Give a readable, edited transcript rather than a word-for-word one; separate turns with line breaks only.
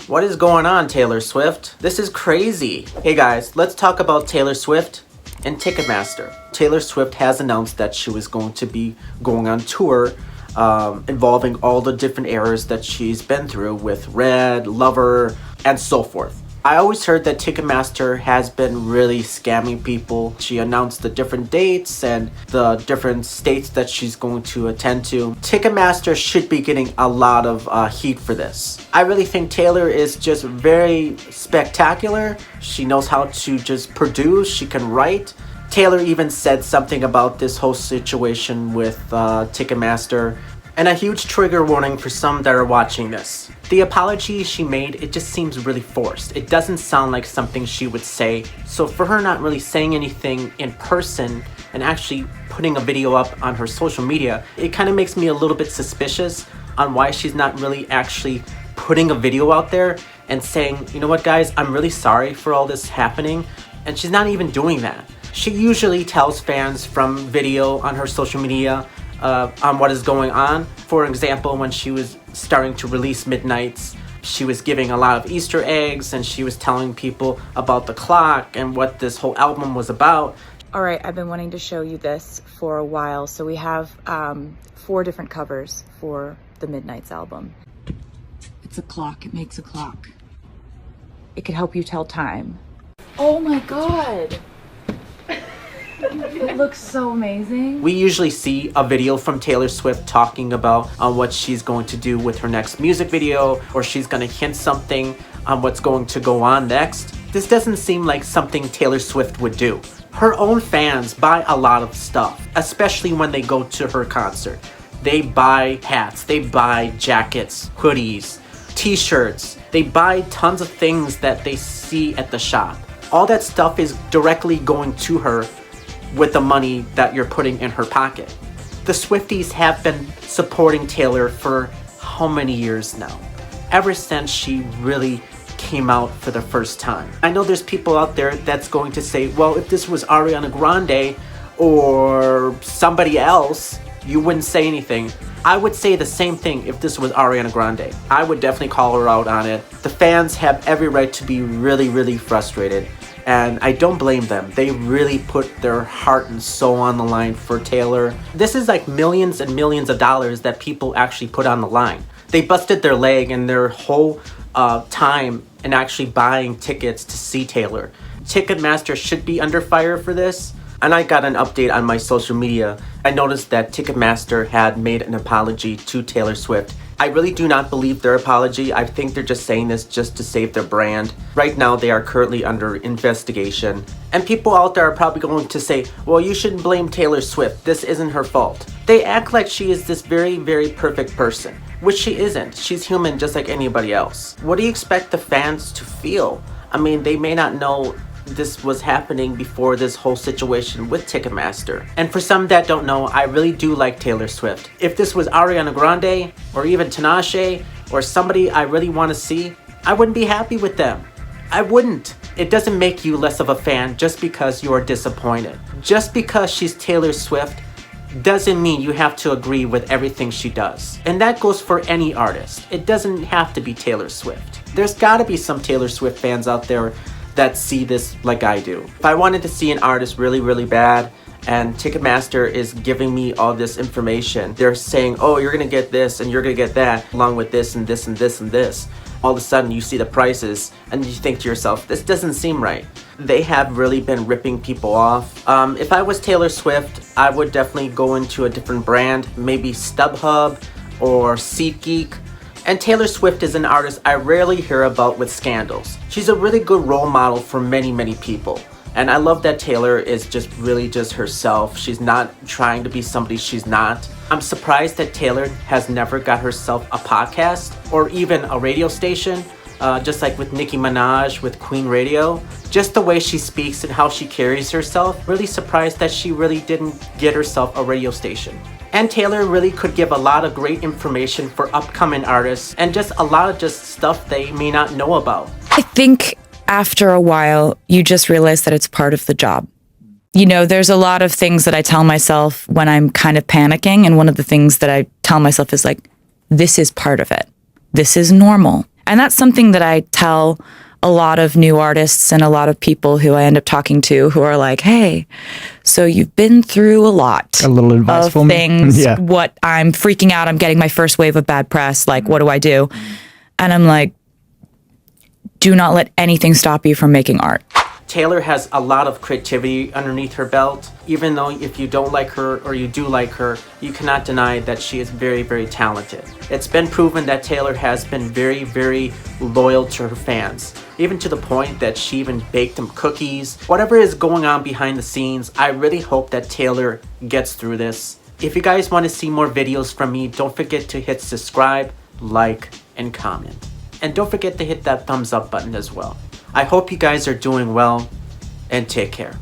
What is going on, Taylor Swift? This is crazy. Hey guys, let's talk about Taylor Swift and Ticketmaster. Taylor Swift has announced that she was going to be going on tour involving all the different eras that she's been through with Red, Lover, and so forth. I always heard that Ticketmaster has been really scamming people. She announced the different dates and the different states that she's going to attend to. Ticketmaster should be getting a lot of heat for this. I really think Taylor is just very spectacular. She knows how to just produce, she can write. Taylor even said something about this whole situation with Ticketmaster. And a huge trigger warning for some that are watching this. The apology she made, it just seems really forced. It doesn't sound like something she would say. So for her not really saying anything in person and actually putting a video up on her social media, it kind of makes me a little bit suspicious on why she's not really actually putting a video out there and saying, you know what guys, I'm really sorry for all this happening. And she's not even doing that. She usually tells fans from video on her social media on what is going on. For example, when she was starting to release Midnights, she was giving a lot of Easter eggs and she was telling people about the clock and what this whole album was about.
All right, I've been wanting to show you this for a while. So we have 4 different covers for the Midnights album. It's a clock, it makes a clock. It could help you tell time. Oh my God. It looks so amazing.
We usually see a video from Taylor Swift talking about what she's going to do with her next music video, or she's going to hint something on what's going to go on next. This doesn't seem like something Taylor Swift would do. Her own fans buy a lot of stuff, especially when they go to her concert. They buy hats, they buy jackets, hoodies, t-shirts. They buy tons of things that they see at the shop. All that stuff is directly going to her with the money that you're putting in her pocket. The Swifties have been supporting Taylor for how many years now? Ever since she really came out for the first time. I know there's people out there that's going to say, well, if this was Ariana Grande or somebody else, you wouldn't say anything. I would say the same thing if this was Ariana Grande. I would definitely call her out on it. The fans have every right to be really, really frustrated. And I don't blame them. They really put their heart and soul on the line for Taylor. This is like millions and millions of dollars that people actually put on the line. They busted their leg and their whole time in actually buying tickets to see Taylor. Ticketmaster should be under fire for this. And I got an update on my social media. I noticed that Ticketmaster had made an apology to Taylor Swift. I really do not believe their apology. I think they're just saying this just to save their brand. Right now, they are currently under investigation. And people out there are probably going to say, well, you shouldn't blame Taylor Swift. This isn't her fault. They act like she is this very, very perfect person, which she isn't. She's human just like anybody else. What do you expect the fans to feel? I mean, they may not know this was happening before this whole situation with Ticketmaster. And for some that don't know, I really do like Taylor Swift. If this was Ariana Grande or even Tinashe or somebody I really want to see, I wouldn't be happy with them. I wouldn't. It doesn't make you less of a fan just because you are disappointed. Just because she's Taylor Swift doesn't mean you have to agree with everything she does. And that goes for any artist. It doesn't have to be Taylor Swift. There's gotta be some Taylor Swift fans out there that see this like I do. If I wanted to see an artist really, really bad and Ticketmaster is giving me all this information, they're saying, oh, you're gonna get this and you're gonna get that along with this and this and this and this. All of a sudden you see the prices and you think to yourself, this doesn't seem right. They have really been ripping people off. If I was Taylor Swift, I would definitely go into a different brand, maybe StubHub or SeatGeek. And Taylor Swift is an artist I rarely hear about with scandals. She's a really good role model for many, many people. And I love that Taylor is just really just herself. She's not trying to be somebody she's not. I'm surprised that Taylor has never got herself a podcast or even a radio station, just like with Nicki Minaj with Queen Radio. Just the way she speaks and how she carries herself, really surprised that she really didn't get herself a radio station. And Taylor really could give a lot of great information for upcoming artists and just a lot of just stuff they may not know about.
I think after a while, you just realize that it's part of the job. You know, there's a lot of things that I tell myself when I'm kind of panicking. And one of the things that I tell myself is like, this is part of it. This is normal. And that's something that I tell a lot of new artists and a lot of people who I end up talking to who are like, hey, so you've been through a lot.
A little advice
of
for me?
things.
Yeah.
What I'm freaking out. I'm getting my first wave of bad press. Like, what do I do? And I'm like, do not let anything stop you from making art.
Taylor has a lot of creativity underneath her belt. Even though if you don't like her or you do like her, you cannot deny that she is very, very talented. It's been proven that Taylor has been very, very loyal to her fans, even to the point that she even baked them cookies. Whatever is going on behind the scenes, I really hope that Taylor gets through this. If you guys want to see more videos from me, don't forget to hit subscribe, like, and comment. And don't forget to hit that thumbs up button as well. I hope you guys are doing well, and take care.